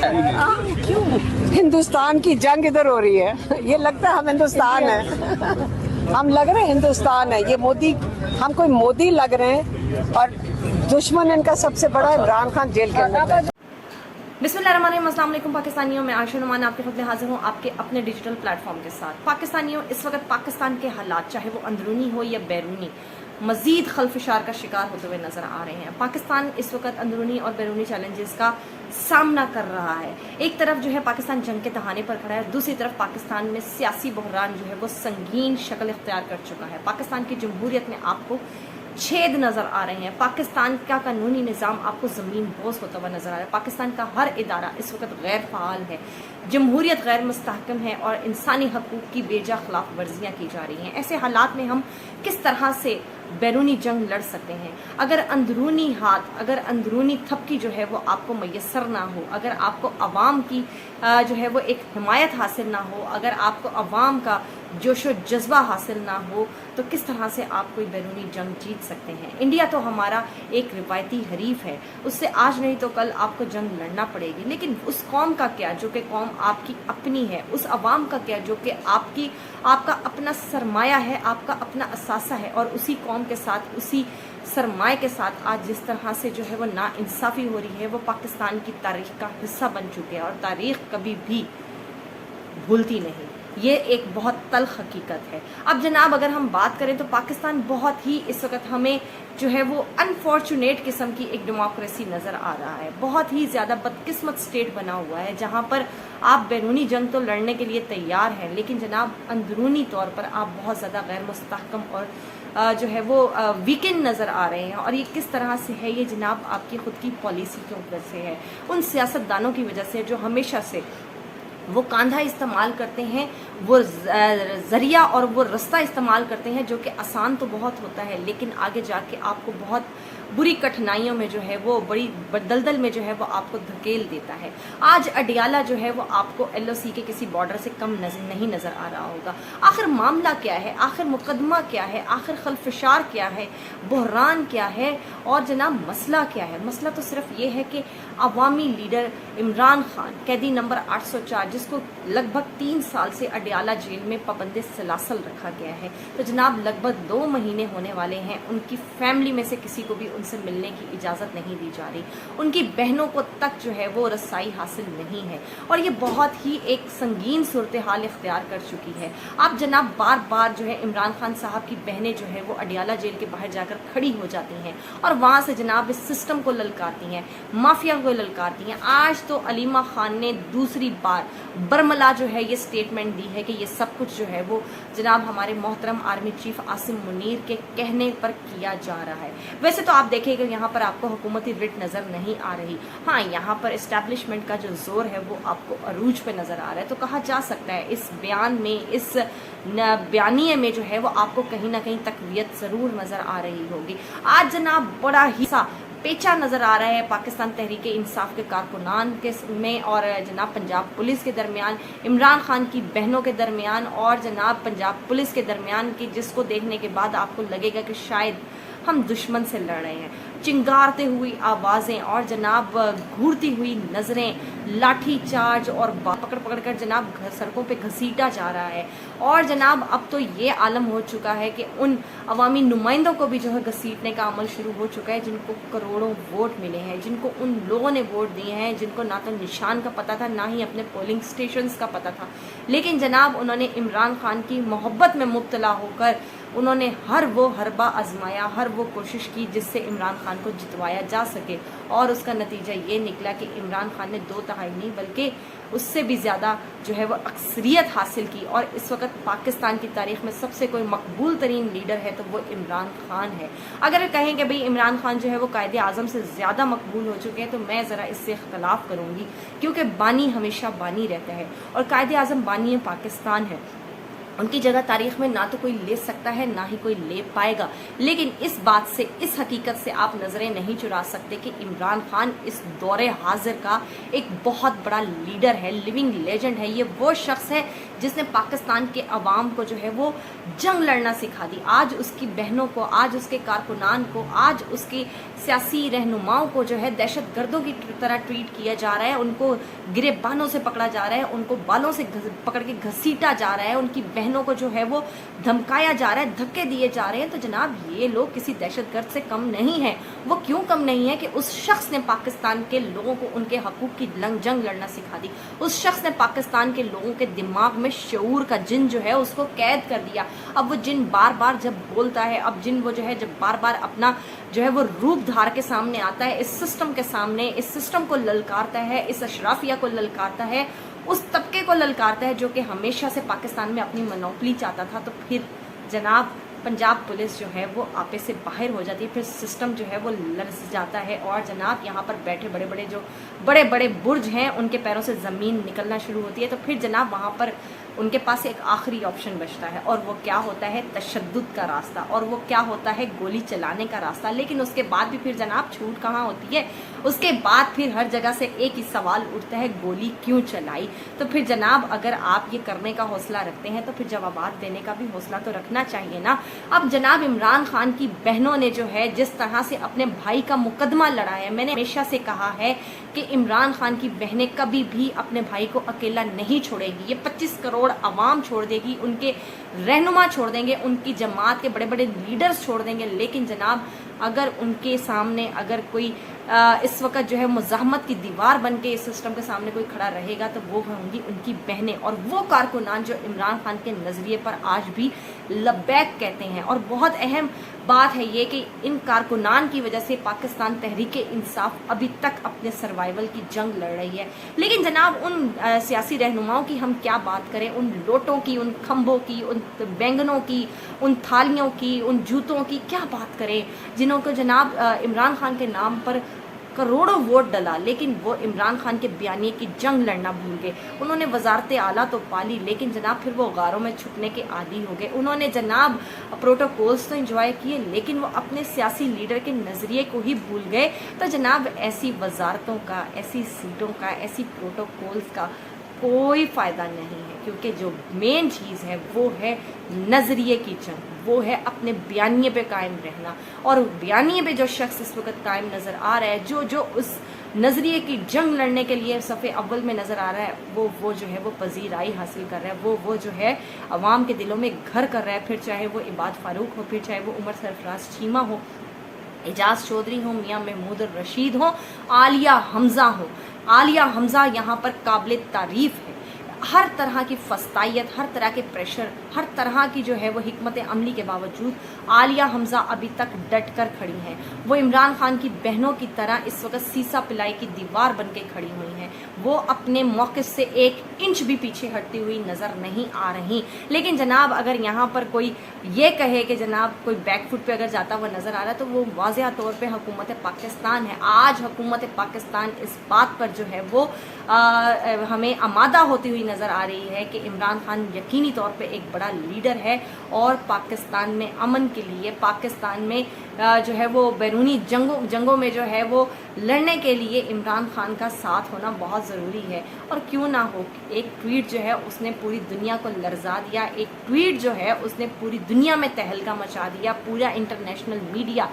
क्यों हिंदुस्तान की जंग इधर हो रही है? ये लगता है हम हिंदुस्तान है, हम लग रहे हैं हिंदुस्तान है। ये मोदी, हम कोई मोदी लग रहे हैं और दुश्मन इनका सबसे बड़ा इमरान खान जेल के अंदर। बिस्मिल्लाहिर्रहमानिर्रहीम, अस्सलाम वालेकुम पाकिस्तानियों, मैं आयशा नुमान आपके खिदमत में हाजिर हूँ आपके अपने डिजिटल प्लेटफॉर्म के साथ। पाकिस्तानियों, इस वक्त पाकिस्तान के हालात, चाहे वो अंदरूनी हो या बैरूनी, मजीद खलफशार का शिकार होते हुए नजर आ रहे हैं। पाकिस्तान इस वक्त अंदरूनी और बैरूनी चैलेंजेस का सामना कर रहा है। एक तरफ जो है पाकिस्तान जंग के तहाने पर खड़ा है, दूसरी तरफ पाकिस्तान में सियासी बहरान जो है वो संगीन शक्ल इख्तियार कर चुका है। पाकिस्तान की जमहूरियत में आपको छेद नजर आ रहे हैं। पाकिस्तान का कानूनी निज़ाम आपको ज़मीन बोझ होता हुआ नजर आ रहा है। पाकिस्तान का हर इदारा इस वक्त गैर फ़ाल है, जमहूरियत गैर मुस्तहकम है और इंसानी हकूक़ की बेजा खिलाफ वर्जियाँ की जा रही हैं। ऐसे हालात में हम किस तरह से बैरूनी जंग लड़ सकते हैं? अगर अंदरूनी हाथ, अगर अंदरूनी थपकी जो है वो आपको मैसर ना हो, अगर आपको अवाम की जो है वो एक हिमायत हासिल ना हो, अगर आपको अवाम का जोशो जज्बा हासिल ना हो, तो किस तरह से आप कोई बैरूनी जंग जीत सकते हैं? इंडिया तो हमारा एक रिवायती हरीफ है, उससे आज नहीं तो कल आपको जंग लड़ना पड़ेगी। लेकिन उस कौम का क्या जो कि कौम आपकी अपनी है, उस अवाम का क्या जो कि आपका अपना सरमाया है, आपका अपना असासा है, और उसी कौम के साथ, उसी सरमाए के साथ आज जिस तरह से जो है वो नाइंसाफ़ी हो रही है, वो पाकिस्तान की तारीख का हिस्सा बन चुके हैं और तारीख कभी भी भूलती नहीं। ये एक बहुत तल्ख हकीकत है। अब जनाब, अगर हम बात करें तो पाकिस्तान बहुत ही इस वक्त हमें जो है वो अनफॉर्चुनेट किस्म की एक डेमोक्रेसी नज़र आ रहा है। बहुत ही ज़्यादा बदकिस्मत स्टेट बना हुआ है, जहाँ पर आप बैरूनी जंग तो लड़ने के लिए तैयार हैं, लेकिन जनाब अंदरूनी तौर पर आप बहुत ज़्यादा गैर मुस्तहकम और जो है वो वीकेंड नज़र आ रहे हैं। और ये किस तरह से है? ये जनाब आपकी ख़ुद की पॉलिसी की वजह से है, उन सियासतदानों की वजह से जो हमेशा से वो कांधा इस्तेमाल करते हैं, वो ज़रिया और वो रास्ता इस्तेमाल करते हैं जो कि आसान तो बहुत होता है, लेकिन आगे जाके आपको बहुत बुरी कठिनाइयों में जो है वो बड़ी दलदल में जो है वो आपको धकेल देता है। आज अडियाला जो है वो आपको LOC के किसी बॉर्डर से कम नहीं नज़र आ रहा होगा। आखिर मामला क्या है? आखिर मुकदमा क्या है? आखिर खलफशार क्या है? बहरान क्या है? और जनाब मसला क्या है? मसला तो सिर्फ ये है कि अवामी लीडर इमरान खान, कैदी नंबर 804, जिसको लगभग 3 साल से अडियाला जेल में पाबंद सलासल रखा गया है, तो जनाब लगभग 2 महीने होने वाले हैं, उनकी फैमिली में से किसी को भी उनसे मिलने की इजाज़त नहीं दी जा रही। उनकी बहनों को तक जो है वो रसाई हासिल नहीं है, और ये बहुत ही एक संगीन सूरत हाल इख्तियार कर चुकी है। आप जनाब बार बार जो है इमरान खान साहब की बहनें जो है वो अडियाला जेल के बाहर जाकर खड़ी हो जाती हैं और वहाँ से जनाब इस सिस्टम को ललकारती हैं, माफिया को ललकारती हैं। आज तो अलीमा खान ने दूसरी बार बरमला जो है ये स्टेटमेंट दी है कि ये सब कुछ जो है वो जनाब हमारे मोहतरम आर्मी चीफ आसिम मुनीर के कहने पर किया जा रहा है। वैसे तो आप देखिएगा यहाँ पर आपको हुकूमती रिट नज़र नहीं आ रही, हाँ यहाँ पर इस्टेब्लिशमेंट का जो जोर है वो आपको अरूज पे नज़र आ रहा है। तो कहा जा सकता है इस बयान में, इस बयानिए में जो है वो आपको कहीं ना कहीं तकवीत ज़रूर नज़र आ रही होगी। आज जनाब बड़ा ही पेचा नज़र आ रहा है पाकिस्तान तहरीक इंसाफ के कारकुनान के में और जनाब पंजाब पुलिस के दरमियान, इमरान खान की बहनों के दरमियान और जनाब पंजाब पुलिस के दरमियान की, जिसको देखने के बाद आपको लगेगा कि शायद हम दुश्मन से लड़ रहे हैं। चिंगारते हुई आवाज़ें और जनाब घूरती हुई नज़रें, लाठी चार्ज और पकड़ पकड़ कर जनाब सड़कों पे घसीटा जा रहा है। और जनाब अब तो ये आलम हो चुका है कि उन अवामी नुमाइंदों को भी जो है घसीटने का अमल शुरू हो चुका है, जिनको करोड़ों वोट मिले हैं, जिनको उन लोगों ने वोट दिए हैं, जिनको ना तो निशान का पता था, ना ही अपने पोलिंग स्टेशंस का पता था, लेकिन जनाब उन्होंने इमरान खान की मोहब्बत में मुब्तला होकर उन्होंने हर वो हरबा आजमाया, हर वो कोशिश की जिससे इमरान खान को जितवाया जा सके, और उसका नतीजा ये निकला कि इमरान खान ने 2/3 नहीं बल्कि उससे भी ज़्यादा जो है वो अक्सरियत हासिल की। और इस वक्त पाकिस्तान की तारीख में सबसे कोई मकबूल तरीन लीडर है तो वो इमरान खान है। अगर कहें कि भाई इमरान खान जो है वो कायदे आज़म से ज़्यादा मकबूल हो चुके हैं, तो मैं ज़रा इससे इख्तलाफ करूँगी, क्योंकि बानी हमेशा बानी रहता है और कायदे आज़म बानी पाकिस्तान है। उनकी जगह तारीख में ना तो कोई ले सकता है ना ही कोई ले पाएगा। लेकिन इस बात से, इस हकीकत से आप नज़रें नहीं चुरा सकते कि इमरान खान इस दौरे हाजिर का एक बहुत बड़ा लीडर है, लिविंग लेजेंड है। ये वो शख्स है जिसने पाकिस्तान के अवाम को जो है वो जंग लड़ना सिखा दी। आज उसकी बहनों को, आज उसके कारकुनान को, आज उसके सियासी रहनुमाओं को जो है दहशत गर्दों की तरह ट्रीट किया जा रहा है, उनको गिरेबानों से पकड़ा जा रहा है, उनको बालों से पकड़ के घसीटा जा रहा है, उनकी बहनों को जो है वो धमकाया जा रहा है, धक्के दिए जा रहे हैं। तो जनाब ये लोग किसी दहशतगर्द से कम नहीं है। वो क्यों कम नहीं है कि उस शख्स ने पाकिस्तान के लोगों को उनके हकूक की जंग लड़ना सिखा दी। उस शख्स ने पाकिस्तान के लोगों के दिमाग में शऊर का जिन जो है उसको कैद कर दिया। अब वो जिन बार बार जब बोलता है, अब जिन वो जो है जब बार बार अपना जो है वो रूप धार के सामने आता है, इस सिस्टम के सामने, इस सिस्टम को ललकारता है, इस अशराफिया को ललकारता है, उस तबके को ललकारता है जो कि हमेशा से पाकिस्तान में अपनी मनोपली चाहता था, तो फिर जनाब पंजाब पुलिस जो है वो आपे से बाहर हो जाती है, फिर सिस्टम जो है वो लर्ज जाता है। और जनाब यहाँ पर बैठे बड़े बड़े जो बड़े बड़े बुर्ज हैं उनके पैरों से ज़मीन निकलना शुरू होती है। तो फिर जनाब वहाँ पर उनके पास एक आखिरी ऑप्शन बचता है, और वो क्या होता है? तशद्दुद का रास्ता, और वो क्या होता है? गोली चलाने का रास्ता। लेकिन उसके बाद भी फिर जनाब छूट कहाँ होती है? उसके बाद फिर हर जगह से एक ही सवाल उठता है, गोली क्यों चलाई? तो फिर जनाब अगर आप ये करने का हौसला रखते हैं तो फिर जवाबात देने का भी हौसला तो रखना चाहिए ना। अब जनाब इमरान खान की बहनों ने जो है जिस तरह से अपने भाई का मुकदमा लड़ा है, मैंने हमेशा से कहा है कि इमरान खान की बहनें कभी भी अपने भाई को अकेला नहीं छोड़ेगी। ये 25 करोड़ अवाम छोड़ देगी, उनके रहनुमा छोड़ देंगे, उनकी जमात के बड़े बड़े लीडर्स छोड़ देंगे। लेकिन जनाब अगर उनके सामने अगर कोई इस वक्त जो है मुज़ाहमत की दीवार बन के इस सिस्टम के सामने कोई खड़ा रहेगा तो वो होंगी उनकी बहनें और वो कारकुनान जो इमरान खान के नज़रिए पर आज भी लब्बैक कहते हैं। और बहुत अहम बात है ये कि इन कारकुनान की वजह से पाकिस्तान तहरीक इंसाफ अभी तक अपने सर्वाइवल की जंग लड़ रही है। लेकिन जनाब उन सियासी रहनुमाओं की हम क्या बात करें, उन लोटों की, उन खम्भों की, उन बैंगनों की, उन थालियों की, उन जूतों की क्या बात करें, जिन्हों को जनाब इमरान खान के नाम पर करोड़ों वोट डला, लेकिन वो इमरान खान के बयानिए की जंग लड़ना भूल गए। उन्होंने वजारत आला तो पाली, लेकिन जनाब फिर वो गारों में छुपने के आदी हो गए। उन्होंने जनाब प्रोटोकॉल्स तो एंजॉय किए, लेकिन वो अपने सियासी लीडर के नज़रिए को ही भूल गए। तो जनाब ऐसी वजारतों का, ऐसी सीटों का, ऐसी प्रोटोकॉल्स का कोई फ़ायदा नहीं है, क्योंकि जो मेन चीज़ है वो है नज़रिए की जंग, वो है अपने बयानिए पे कायम रहना। और बयानिए पे जो शख्स इस वक्त कायम नज़र आ रहा है, जो उस नज़रिए की जंग लड़ने के लिए सफ़े अव्वल में नज़र आ रहा है, वो जो है वो पजीराई हासिल कर रहा है, वो जो है अवाम के दिलों में घर कर रहा है। फिर चाहे वो इबाद फारूक हो, फिर चाहे वो उमर सरफराज चीमा हो, एजाज चौधरी हो, मियाँ महमूद रशीद हो, आलिया हमज़ा हो। आलिया हमज़ा यहाँ पर काबिल तारीफ़ है। हर तरह की फस्तायत, हर तरह के प्रेशर, हर तरह की जो है वो हिकमत अमली के बावजूद आलिया हमज़ा अभी तक डट कर खड़ी हैं। वो इमरान खान की बहनों की तरह इस वक्त सीसा पिलाई की दीवार बन के खड़ी हुई हैं। वो अपने मौक़िफ़ से 1 इंच भी पीछे हटती हुई नज़र नहीं आ रही। लेकिन जनाब अगर यहाँ पर कोई ये कहे कि जनाब कोई बैकफुट पे अगर जाता हुआ नज़र आ रहा है तो वो वाज़ेह तौर पे हुकूमत पाकिस्तान है। आज हुकूमत पाकिस्तान इस बात पर जो है वो हमें आमादा होती हुई नज़र आ रही है कि इमरान खान यकीनी तौर पे एक बड़ा लीडर है और पाकिस्तान में अमन के लिए, पाकिस्तान में जो है वो बैरूनी जंगों में जो है वो लड़ने के लिए इमरान खान का साथ होना बहुत ज़रूरी है। और क्यों ना हो, एक ट्वीट जो है उसने पूरी दुनिया को लर्जा दिया, एक ट्वीट जो है उसने पूरी दुनिया में तहलका मचा दिया। पूरा इंटरनेशनल मीडिया,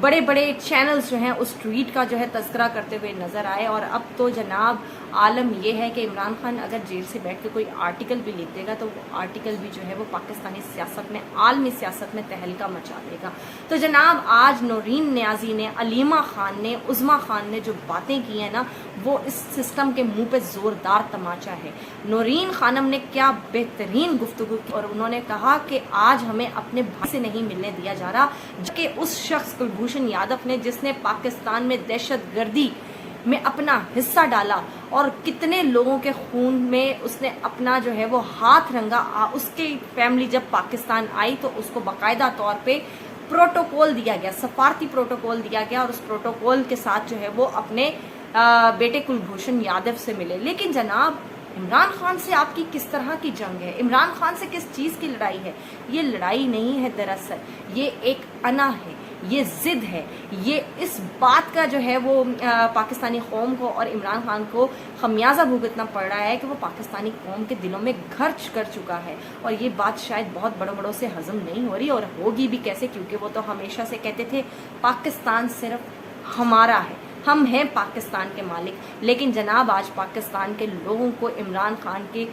बड़े बड़े चैनल्स जो हैं उस ट्वीट का जो है तस्करा करते हुए नज़र आए। और अब तो जनाब आलम ये है कि इमरान खान अगर जेल से बैठ के कोई आर्टिकल भी लिख देगा तो वो आर्टिकल भी जो है वो पाकिस्तानी सियासत में, आलमी सियासत में तहलका मचा देगा। तो जनाब आज नौरीन नियाज़ी ने, अलीमा खान ने, उज़मा खान ने जो बातें की हैं ना, वो इस सिस्टम के मुंह पे ज़ोरदार तमाचा है। नौरीन खानम ने क्या बेहतरीन गुफ्तगू की और उन्होंने कहा कि आज हमें अपने भाई से नहीं मिलने दिया जा रहा, जबकि उस शख्स कुलभूषण यादव ने जिसने पाकिस्तान में दहशतगर्दी में अपना हिस्सा डाला और कितने लोगों के खून में उसने अपना जो है वो हाथ रंगा, उसकी फैमिली जब पाकिस्तान आई तो उसको बाकायदा तौर पे प्रोटोकॉल दिया गया, सफारती प्रोटोकॉल दिया गया और उस प्रोटोकॉल के साथ जो है वो अपने बेटे कुलभूषण यादव से मिले। लेकिन जनाब عمران خان سے آپ کی کس طرح کی جنگ ہے، عمران خان سے کس چیز کی لڑائی ہے؟ یہ لڑائی نہیں ہے، دراصل یہ ایک انا ہے، یہ ضد ہے، یہ اس بات کا جو ہے وہ پاکستانی قوم کو اور عمران خان کو خمیازہ بھگتنا پڑ رہا ہے کہ وہ پاکستانی قوم کے دلوں میں گھر کر چکا ہے، اور یہ بات شاید بہت بڑوں سے ہضم نہیں ہو رہی، اور ہوگی بھی کیسے، کیونکہ وہ تو ہمیشہ سے کہتے تھے پاکستان صرف ہمارا ہے، ہم ہیں پاکستان کے مالک۔ لیکن جناب آج پاکستان کے لوگوں کو عمران خان کے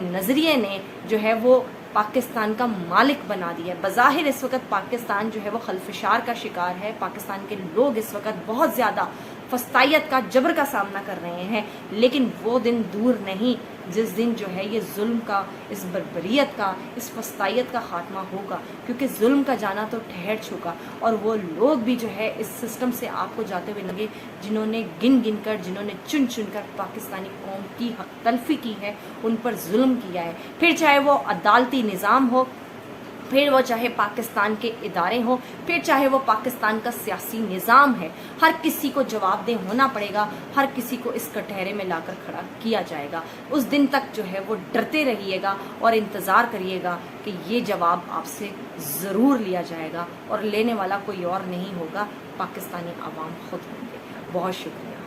نظریے نے جو ہے وہ پاکستان کا مالک بنا دیا ہے۔ بظاہر اس وقت پاکستان جو ہے وہ خلفشار کا شکار ہے، پاکستان کے لوگ اس وقت بہت زیادہ فسطائیت کا، جبر کا سامنا کر رہے ہیں، لیکن وہ دن دور نہیں جس دن جو ہے یہ ظلم کا، اس بربریت کا، اس فسطائیت کا خاتمہ ہوگا، کیونکہ ظلم کا جانا تو ٹھہر چکا، اور وہ لوگ بھی جو ہے اس سسٹم سے آپ کو جاتے ہوئے لگے جنہوں نے گن گن کر، جنہوں نے چن چن کر پاکستانی قوم کی حق تلفی کی ہے، ان پر ظلم کیا ہے، پھر چاہے وہ عدالتی نظام ہو، پھر وہ چاہے پاکستان کے ادارے ہوں، پھر چاہے وہ پاکستان کا سیاسی نظام ہے، ہر کسی کو جواب دہ ہونا پڑے گا، ہر کسی کو اس کٹہرے میں لا کر کھڑا کیا جائے گا۔ اس دن تک جو ہے وہ ڈرتے رہیے گا اور انتظار کریے گا کہ یہ جواب آپ سے ضرور لیا جائے گا، اور لینے والا کوئی اور نہیں ہوگا، پاکستانی عوام خود ہوں گے۔ بہت شکریہ۔